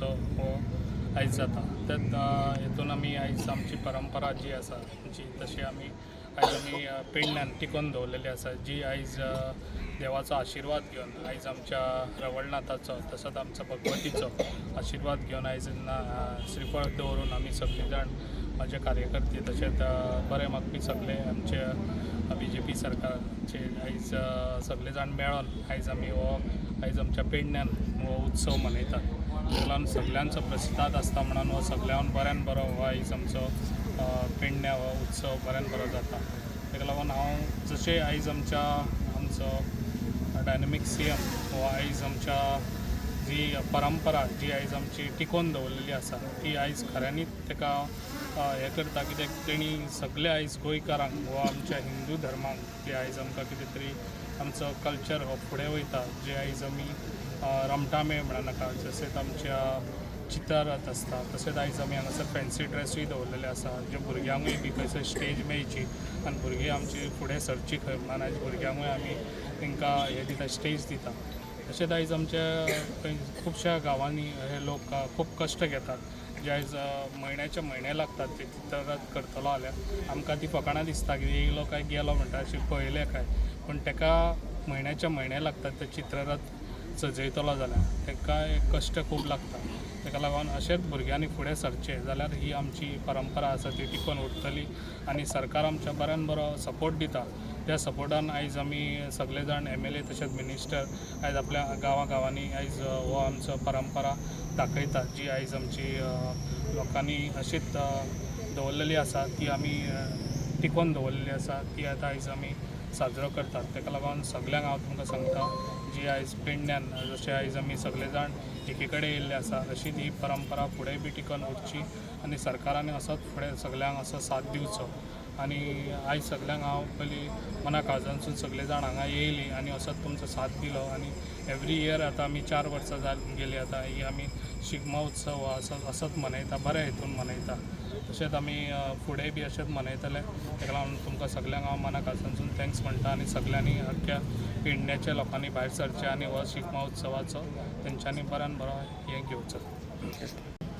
उत्सव हो आयज जाता। हेतून आमी आयज आमची परंपरा जी आसा जी तशी आमी पेडण्यान टिकोवन दवरलेली आसा, जी आयज देवाचो आशिर्वाद घेवन आयज आमच्या रवळनाथाचो तसोच आमचो भगवतीचो आशिर्वाद घेवन आयज श्रीफळ दवरून आमी सगळे जाण माझे कार्यकर्ते तशेंच बरे मागपी सगळे आमचे BJP सरकारचे आयज सगळे जाण मेळोन आयज आमी आयज आमच्या पेडण्यान हो उत्सव मनयतात। ताका लागून सगळ्यांचो प्रतिसाद आसता म्हणून हो सगळ्यान बऱ्यान बरो हो आयज आमचो पेडण्या हो उत्सव बऱ्यान बरो जाता। ताका लागून हांव जशें आयज आमचो डायनॅमिक CM हो आयज आमच्या जी परंपरा जी आयज आमची टिकोवन दवरलेली आसा ती आयज खऱ्यांनीच ताका हे करता, कित्याक तेणी सगळे आयज गोंयकारांक वो आमच्या हिंदू धर्माक जे आयज आमकां कितें तरी आमचो कल्चर हो फुडें वयता, जे आयज आमी रमटामेळ म्हणा नाका, जशेंच आमच्या चित्ररथ आसता तशेंच आयज आमी हांगासर फॅन्सी ड्रेसूय दवरलेले आसा, जे भुरग्यांकूय बी खंयसर स्टेज मेळची आनी भुरगीं आमची फुडें सरची खंय म्हणून आयज भुरग्यांकूय आमी तांकां हे दिता, स्टेज दिता। तशेंच आयज आमच्या खुबश्या गांवांनी हे लोक खूब कश्ट घेतात, जे आयज म्हयन्याचे म्हयने लागतात ते चित्ररथ करतलो जाल्यार आमकां ती फकाणां दिसता की येयलो काय गेलो म्हणटा अशें पळयलें काय, पूण ताका म्हयन्याचे म्हयने लागतात ते चित्ररथ सजयतलो जाल्यार ताका कश्ट खूब लागता। ताका लागून अशेंच भुरग्यांनी फुडें सरचें जाल्यार ही आमची परंपरा आसा ती टिकोवन उरतली आनी सरकार आमच्या बऱ्यान बरो सपोर्ट दिता। त्या सपोर्टान आयज आमी सगळे जाण MLA तशेंच मिनिस्टर आयज आपल्या गांवांनी आयज हो आमचो परंपरा दाखयतात, जी आयज आमची लोकांनी अशीच दवरलेली आसा, ती आमी टिकोवन दवरलेली आसा, ती आतां आयज आमी साजरो करतात। ताका लागून सगळ्यांक हांव तुमकां सांगता जी आयज पेडण्यान जशें आयज आमी सगळे जाण एके कडेन येयल्ले आसा अशीच ही परंपरा फुडेंय बी टिकोवन उरची आनी सरकारान असोच फुडें सगळ्यांक असो साथ दिवचो। आनी आयज सगळ्यांक हांव पयलीं मना काळजांसून सगळे जाण हांगा येयली आनी असोच तुमचो साथ दिलो आनी एवरी इयर आतां आमी 4 वर्सां गेली आतां ही आमी शिगमो उत्सव हो असोच मनयता, बऱ्या हेतून मनयता। तशेंच आमी फुडेंय बी अशेंच मनयतले। ताका लागून तुमकां सगळ्यांक हांव मना काळजांसून थँक्स म्हणटा आनी सगळ्यांनी अख्ख्या पेडण्याच्या लोकांनी भायर सरचें आनी हो शिगमो उत्सवाचो तेंच्यांनी बऱ्यान बरो हें घेवचो।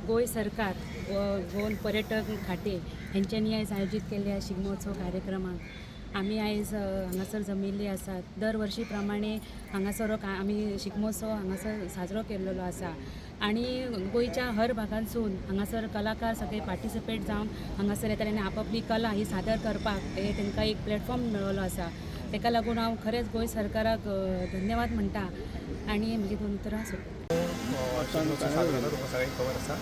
गोंय सरकार व गोवन पर्यटन खातें हेंच्यांनी आयज आयोजीत केल्ल्या शिगमोत्सव कार्यक्रमाक आमी आयज हांगासर जमिल्ली आसात। दर वर्षी प्रमाणे हांगासर आमी शिगमोत्सव हांगासर साजरो केल्लो आसा आनी गोंयच्या हर भागांसून हांगासर कलाकार सगळे पार्टिसिपेट जावन हांगासर येतात आनी आपली कला ही सादर करपाक तांकां एक प्लॅटफॉर्म मेळिल्लो आसा। ताका लागून हांव खरेंच गोंय सरकाराक धन्यवाद म्हणटा आनी म्हजी 2 उतरां सोडटा। सगळ्यांक खबर आसा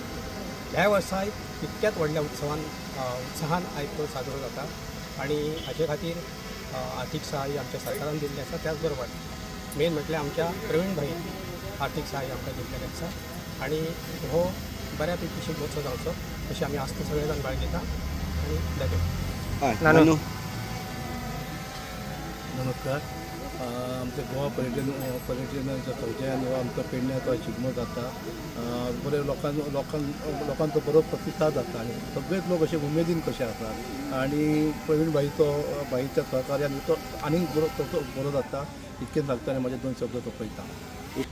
ह्या वर्सा इतक्यात व्हडल्या उत्साहान आयज तो साजरो जाता आनी हाचे खातीर आर्थीक सहाय्य आमच्या सरकारान दिल्लें आसा। त्याच बरोबर मेन म्हटल्यार आमच्या प्रवीण भाई आर्थीक सहाय्य आमकां दिल्लें आसा आनी हो बऱ्या पैकी शिगमोत्सव जावचो अशी आमी आस्त सगळे जाण भाग घेता आनी धन्यवाद। नमस्कार, आमच्या गोवा पर्यटनाच्या थंयच्यान हो आमचो पेडण्याचो शिगमो जाता। बरे लोकांचो बरो प्रतिसाद जाता आनी सगळेच लोक अशे उमेदीन कशे आसात आनी प्रवीण भाईच्या सहकार्यान तो आनीक बरो जाता इतकें सांगता आनी म्हाजे 2 शब्द सोंपयता।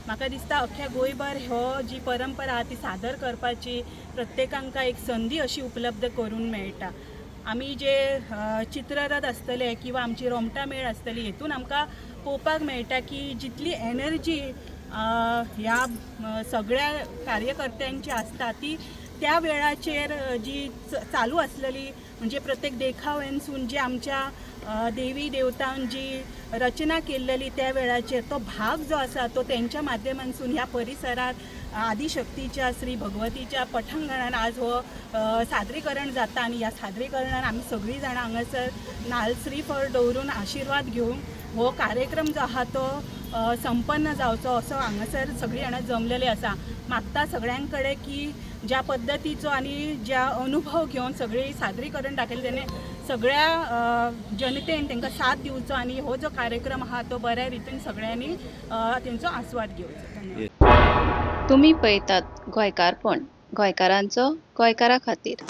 म्हाका दिसता अख्ख्या गोंयभर हो जी परंपरा ती सादर करपाची प्रत्येकांक एक संदी अशी उपलब्ध करून मेळटा। आमी जे चित्ररथ आसतले किंवा आमची रोमटामेळ आसतली हेतून आमकां पळोवपाक मेळटा की जितली एनर्जी ह्या सगळ्या कार्यकर्त्यांची आसता ती त्या वेळाचेर जी चालू आसलेली म्हणजे प्रत्येक देखाव्यांसून जी आमच्या देवी देवतांक जी रचना केल्लेली त्या वेळाचेर तो भाग जो आसा तो तेंच्या माध्यमांसून ह्या परिसरात आदिशक्तीच्या श्री भगवतीच्या पठांगणान आज हो सादरीकरण जाता आनी ह्या सादरीकरणान आमी सगळीं जाणां हांगासर नाल्ल श्रीफळ दवरून आशिर्वाद घेवंक हो कार्यक्रम जो आहा तो संपन्न जावचो असो हांगासर सगळीं जाणां जमलेले आसा। मागता सगळ्यां कडेन की ज्या पद्दतीचो आनी ज्या अनुभव घेवन सगळी सादरीकरण दाखयलें तेणे सगळ्या जनतेन तांकां साथ दिवचो आनी हो जो कार्यक्रम आहा तो बऱ्या रितीन सगळ्यांनी तेंचो आस्वाद घेवचो। तुम्ही पळयतात गोंयकारपण, गोंयकारांचो गोंयकारा खातीर।